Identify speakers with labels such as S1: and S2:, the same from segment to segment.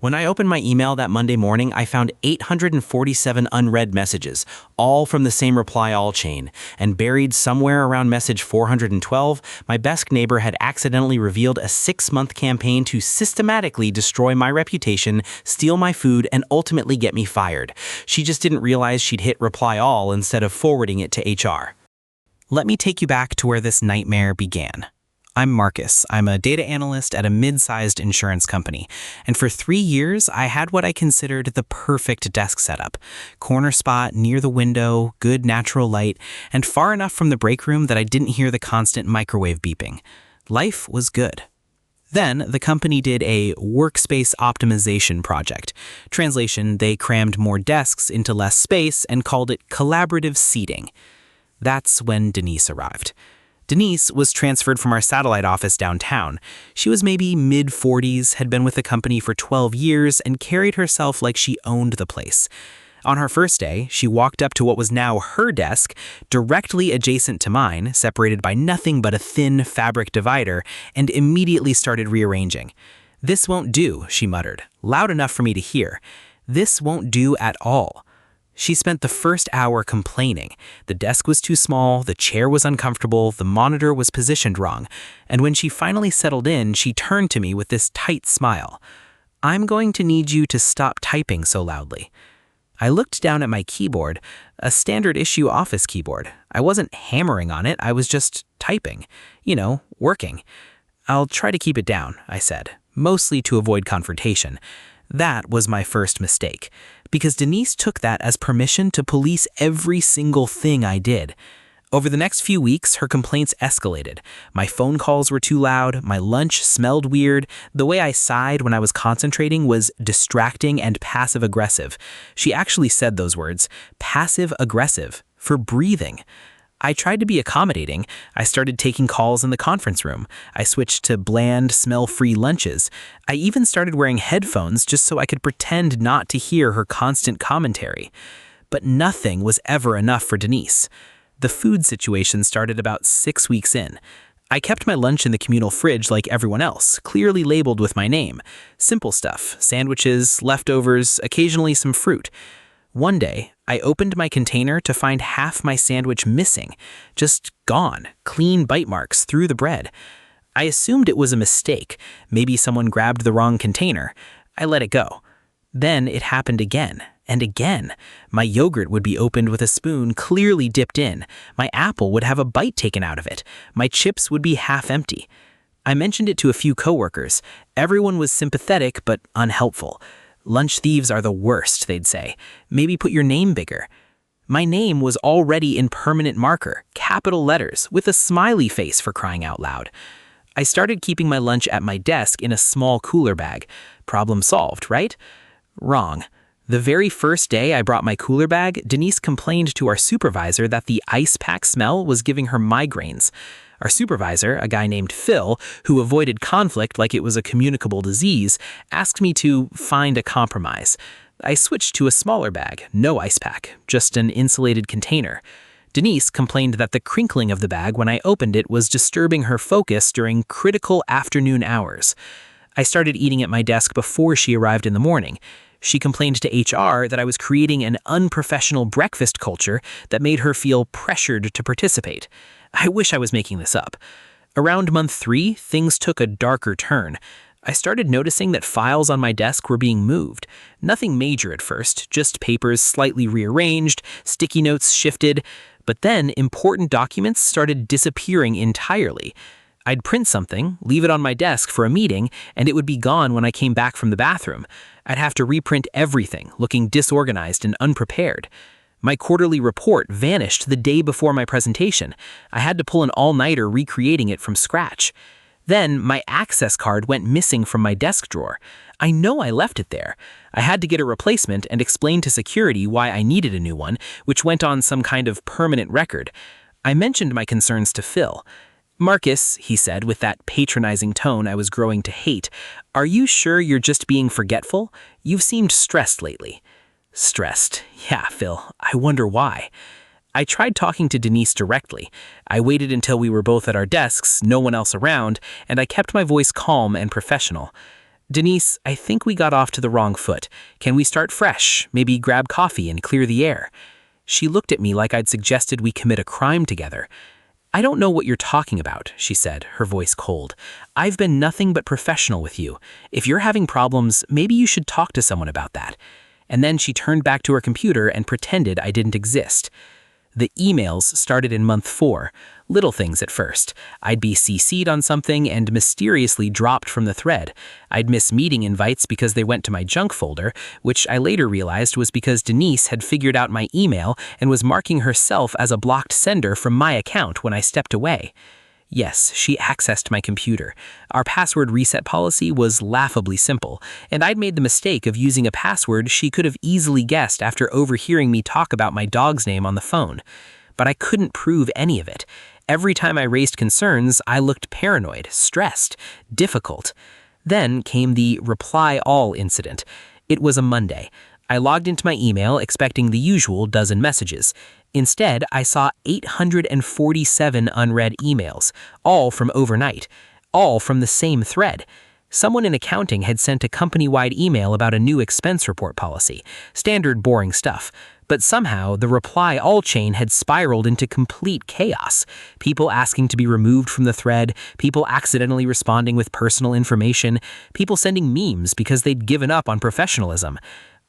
S1: When I opened my email that Monday morning, I found 847 unread messages, all from the same reply all chain. And buried somewhere around message 412, my best neighbor had accidentally revealed a 6-month campaign to systematically destroy my reputation, steal my food, and ultimately get me fired. She just didn't realize she'd hit reply all instead of forwarding it to HR. Let me take you back to where this nightmare began. I'm Marcus. I'm a data analyst at a mid-sized insurance company. And for 3 years, I had what I considered the perfect desk setup. Corner spot, near the window, good natural light, and far enough from the break room that I didn't hear the constant microwave beeping. Life was good. Then, the company did a workspace optimization project. Translation, they crammed more desks into less space and called it collaborative seating. That's when Denise arrived. Denise was transferred from our satellite office downtown. She was maybe mid-40s, had been with the company for 12 years, and carried herself like she owned the place. On her first day, she walked up to what was now her desk, directly adjacent to mine, separated by nothing but a thin fabric divider, and immediately started rearranging. "This won't do," she muttered, loud enough for me to hear. "This won't do at all." She spent the first hour complaining. The desk was too small, the chair was uncomfortable, the monitor was positioned wrong, and when she finally settled in, she turned to me with this tight smile. "I'm going to need you to stop typing so loudly." I looked down at my keyboard, a standard issue office keyboard. I wasn't hammering on it, I was just typing. Working. "I'll try to keep it down," I said, mostly to avoid confrontation. That was my first mistake, because Denise took that as permission to police every single thing I did. Over the next few weeks, her complaints escalated. My phone calls were too loud, my lunch smelled weird, the way I sighed when I was concentrating was distracting and passive-aggressive. She actually said those words, passive-aggressive, for breathing. I tried to be accommodating. I started taking calls in the conference room. I switched to bland, smell-free lunches. I even started wearing headphones just so I could pretend not to hear her constant commentary. But nothing was ever enough for Denise. The food situation started about 6 weeks in. I kept my lunch in the communal fridge like everyone else, clearly labeled with my name. Simple stuff, sandwiches, leftovers, occasionally some fruit. One day, I opened my container to find half my sandwich missing, just gone, clean bite marks through the bread. I assumed it was a mistake, maybe someone grabbed the wrong container. I let it go. Then it happened again, and again. My yogurt would be opened with a spoon clearly dipped in. My apple would have a bite taken out of it. My chips would be half empty. I mentioned it to a few coworkers. Everyone was sympathetic but unhelpful. "Lunch thieves are the worst," they'd say. "Maybe put your name bigger." My name was already in permanent marker, capital letters, with a smiley face for crying out loud. I started keeping my lunch at my desk in a small cooler bag. Problem solved, right? Wrong. The very first day I brought my cooler bag, Denise complained to our supervisor that the ice pack smell was giving her migraines. Our supervisor, a guy named Phil, who avoided conflict like it was a communicable disease, asked me to find a compromise. I switched to a smaller bag, no ice pack, just an insulated container. Denise complained that the crinkling of the bag when I opened it was disturbing her focus during critical afternoon hours. I started eating at my desk before she arrived in the morning. She complained to HR that I was creating an unprofessional breakfast culture that made her feel pressured to participate. I wish I was making this up. Around month 3, things took a darker turn. I started noticing that files on my desk were being moved. Nothing major at first, just papers slightly rearranged, sticky notes shifted, but then important documents started disappearing entirely. I'd print something, leave it on my desk for a meeting, and it would be gone when I came back from the bathroom. I'd have to reprint everything, looking disorganized and unprepared. My quarterly report vanished the day before my presentation. I had to pull an all-nighter recreating it from scratch. Then, my access card went missing from my desk drawer. I know I left it there. I had to get a replacement and explain to security why I needed a new one, which went on some kind of permanent record. I mentioned my concerns to Phil. "Marcus," he said with that patronizing tone I was growing to hate, "are you sure you're just being forgetful? You've seemed stressed lately." Stressed. Yeah, Phil, I wonder why. I tried talking to Denise directly. I waited until we were both at our desks, no one else around, and I kept my voice calm and professional.
S2: Denise, I think we got off to the wrong foot. Can we start fresh? Maybe grab coffee and clear the air? She looked at me like I'd suggested we commit a crime together. I don't know what you're talking about, she said, her voice cold. I've been nothing but professional with you. If you're having problems, maybe you should talk to someone about that. And then she turned back to her computer and pretended I didn't exist. The emails started in month 4. Little things at first. I'd be CC'd on something and mysteriously dropped from the thread. I'd miss meeting invites because they went to my junk folder, which I later realized was because Denise had figured out my email and was marking herself as a blocked sender from my account when I stepped away. Yes, she accessed my computer. Our password reset policy was laughably simple, and I'd made the mistake of using a password she could have easily guessed after overhearing me talk about my dog's name on the phone. But I couldn't prove any of it. Every time I raised concerns, I looked paranoid, stressed, difficult. Then came the reply all incident. It was a Monday. I logged into my email expecting the usual dozen messages. Instead, I saw 847 unread emails, all from overnight, all from the same thread. Someone in accounting had sent a company-wide email about a new expense report policy, standard boring stuff. But somehow, the reply all chain had spiraled into complete chaos. People asking to be removed from the thread, people accidentally responding with personal information, people sending memes because they'd given up on professionalism.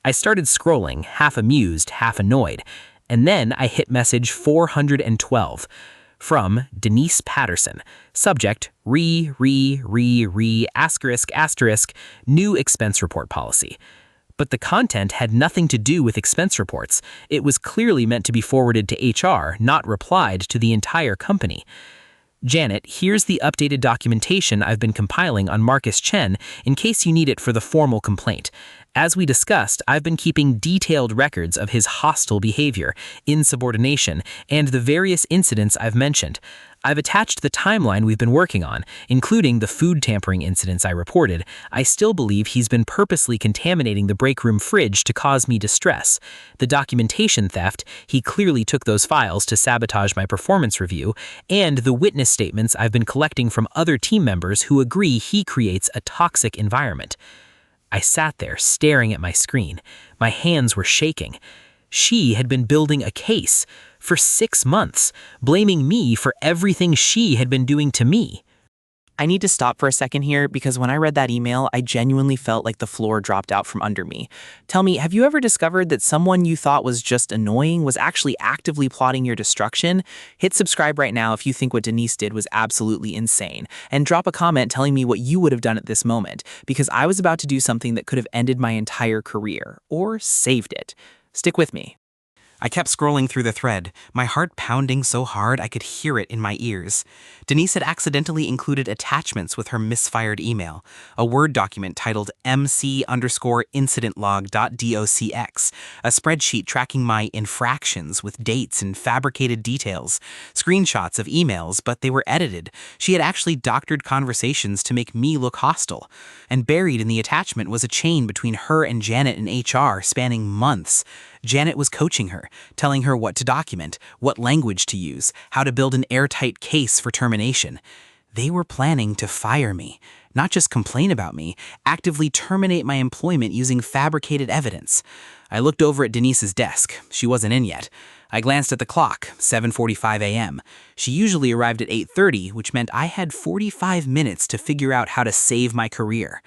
S2: I started scrolling, half amused, half annoyed. And then I hit message 412 from Denise Patterson. Subject, asterisk, new expense report policy. But the content had nothing to do with expense reports. It was clearly meant to be forwarded to HR, not replied to the entire company. Janet, here's the updated documentation I've been compiling on Marcus Chen in case you need it for the formal complaint. As we discussed, I've been keeping detailed records of his hostile behavior, insubordination, and the various incidents I've mentioned. I've attached the timeline we've been working on, including the food tampering incidents I reported. I still believe he's been purposely contaminating the break room fridge to cause me distress. The documentation theft, he clearly took those files to sabotage my performance review, and the witness statements I've been collecting from other team members who agree he creates a toxic environment. I sat there staring at my screen. My hands were shaking. She had been building a case for 6 months, blaming me for everything she had been doing to me.
S3: I need to stop for a second here because when I read that email, I genuinely felt like the floor dropped out from under me. Tell me, have you ever discovered that someone you thought was just annoying was actually actively plotting your destruction? Hit subscribe right now if you think what Denise did was absolutely insane, and drop a comment telling me what you would have done at this moment, because I was about to do something that could have ended my entire career, or saved it. Stick with me.
S1: I kept scrolling through the thread, my heart pounding so hard I could hear it in my ears. Denise had accidentally included attachments with her misfired email, a Word document titled mc_incidentlog.docx, a spreadsheet tracking my infractions with dates and fabricated details, screenshots of emails, but they were edited. She had actually doctored conversations to make me look hostile. And buried in the attachment was a chain between her and Janet in HR spanning months. Janet was coaching her, telling her what to document, what language to use, how to build an airtight case for termination. They were planning to fire me, not just complain about me, actively terminate my employment using fabricated evidence. I looked over at Denise's desk. She wasn't in yet. I glanced at the clock, 7:45 a.m. She usually arrived at 8:30, which meant I had 45 minutes to figure out how to save my career.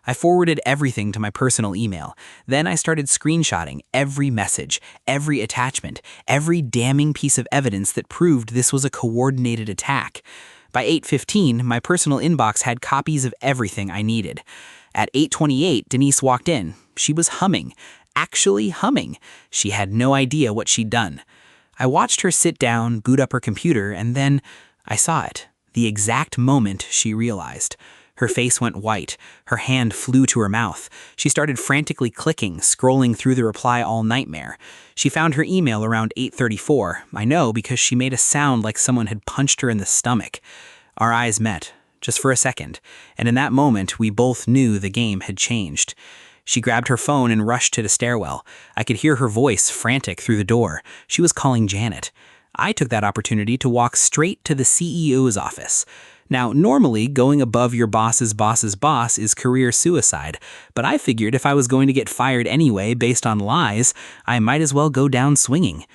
S1: I forwarded everything to my personal email. Then I started screenshotting every message, every attachment, every damning piece of evidence that proved this was a coordinated attack. By 8:15, my personal inbox had copies of everything I needed. At 8:28, Denise walked in. She was humming, actually humming. She had no idea what she'd done. I watched her sit down, boot up her computer, and then I saw it, the exact moment she realized. Her face went white. Her hand flew to her mouth. She started frantically clicking, scrolling through the reply all nightmare. She found her email around 8:34. I know because she made a sound like someone had punched her in the stomach. Our eyes met, just for a second, and in that moment we both knew the game had changed. She grabbed her phone and rushed to the stairwell. I could hear her voice frantic through the door. She was calling Janet. I took that opportunity to walk straight to the CEO's office.
S2: Now, normally, going above your boss's boss's boss is career suicide, but I figured if I was going to get fired anyway based on lies, I might as well go down swinging.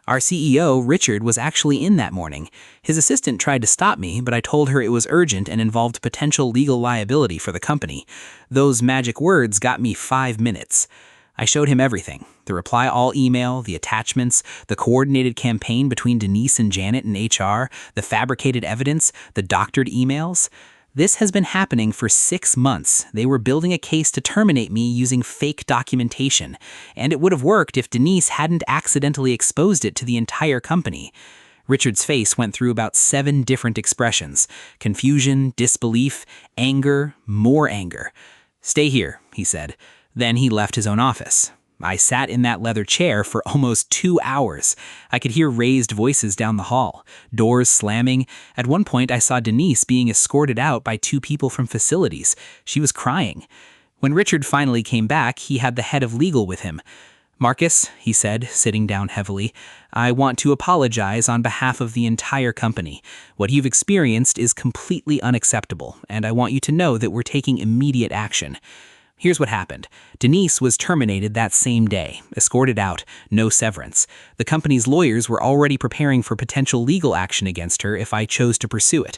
S2: Our CEO, Richard, was actually in that morning. His assistant tried to stop me, but I told her it was urgent and involved potential legal liability for the company. Those magic words got me 5 minutes. I showed him everything: the reply all email, the attachments, the coordinated campaign between Denise and Janet in HR, the fabricated evidence, the doctored emails. This has been happening for 6 months. They were building a case to terminate me using fake documentation, and it would have worked if Denise hadn't accidentally exposed it to the entire company. Richard's face went through about 7 different expressions: confusion, disbelief, anger, more anger. "Stay here," he said. Then he left his own office. I sat in that leather chair for almost 2 hours. I could hear raised voices down the hall, doors slamming. At one point, I saw Denise being escorted out by 2 people from facilities. She was crying. When Richard finally came back, he had the head of legal with him. "Marcus," he said, sitting down heavily, "I want to apologize on behalf of the entire company. What you've experienced is completely unacceptable, and I want you to know that we're taking immediate action." Here's what happened. Denise was terminated that same day, escorted out, no severance. The company's lawyers were already preparing for potential legal action against her if I chose to pursue it.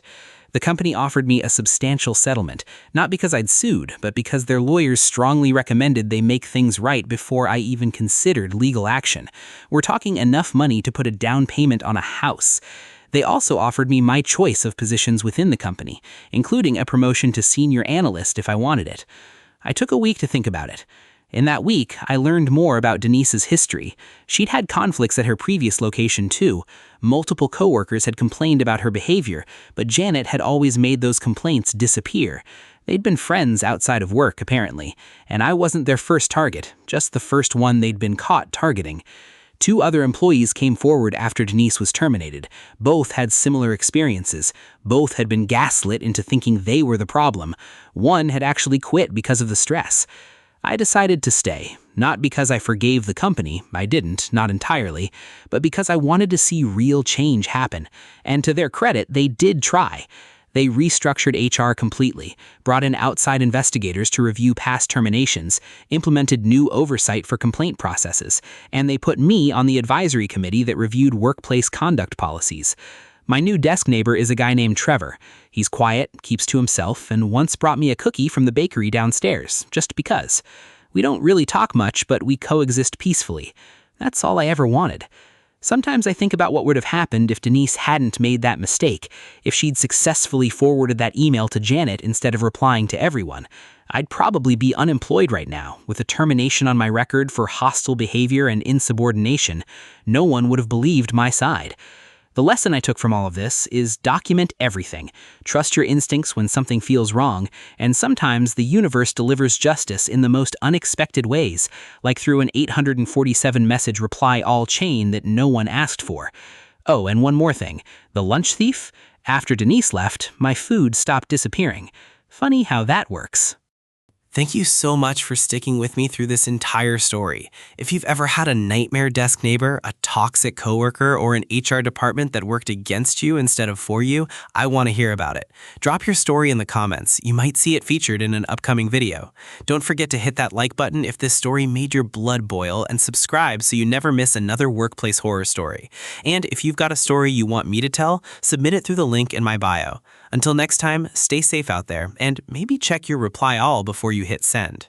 S2: The company offered me a substantial settlement, not because I'd sued, but because their lawyers strongly recommended they make things right before I even considered legal action. We're talking enough money to put a down payment on a house. They also offered me my choice of positions within the company, including a promotion to senior analyst if I wanted it. I took a week to think about it. In that week, I learned more about Denise's history. She'd had conflicts at her previous location too. Multiple coworkers had complained about her behavior, but Janet had always made those complaints disappear. They'd been friends outside of work, apparently, and I wasn't their first target, just the first one they'd been caught targeting. 2 other employees came forward after Denise was terminated. Both had similar experiences. Both had been gaslit into thinking they were the problem. One had actually quit because of the stress. I decided to stay, not because I forgave the company, I didn't, not entirely, but because I wanted to see real change happen. And to their credit, they did try. They restructured HR completely, brought in outside investigators to review past terminations, implemented new oversight for complaint processes, and they put me on the advisory committee that reviewed workplace conduct policies. My new desk neighbor is a guy named Trevor. He's quiet, keeps to himself, and once brought me a cookie from the bakery downstairs, just because. We don't really talk much, but we coexist peacefully. That's all I ever wanted. Sometimes I think about what would have happened if Denise hadn't made that mistake, if she'd successfully forwarded that email to Janet instead of replying to everyone. I'd probably be unemployed right now, with a termination on my record for hostile behavior and insubordination. No one would have believed my side. The lesson I took from all of this is document everything. Trust your instincts when something feels wrong, and sometimes the universe delivers justice in the most unexpected ways, like through an 847-message reply all chain that no one asked for. Oh, and one more thing. The lunch thief? After Denise left, my food stopped disappearing. Funny how that works.
S1: Thank you so much for sticking with me through this entire story. If you've ever had a nightmare desk neighbor, a toxic coworker, or an HR department that worked against you instead of for you, I want to hear about it. Drop your story in the comments. You might see it featured in an upcoming video. Don't forget to hit that like button if this story made your blood boil, and subscribe so you never miss another workplace horror story. And if you've got a story you want me to tell, submit it through the link in my bio. Until next time, stay safe out there, and maybe check your reply all before you hit send.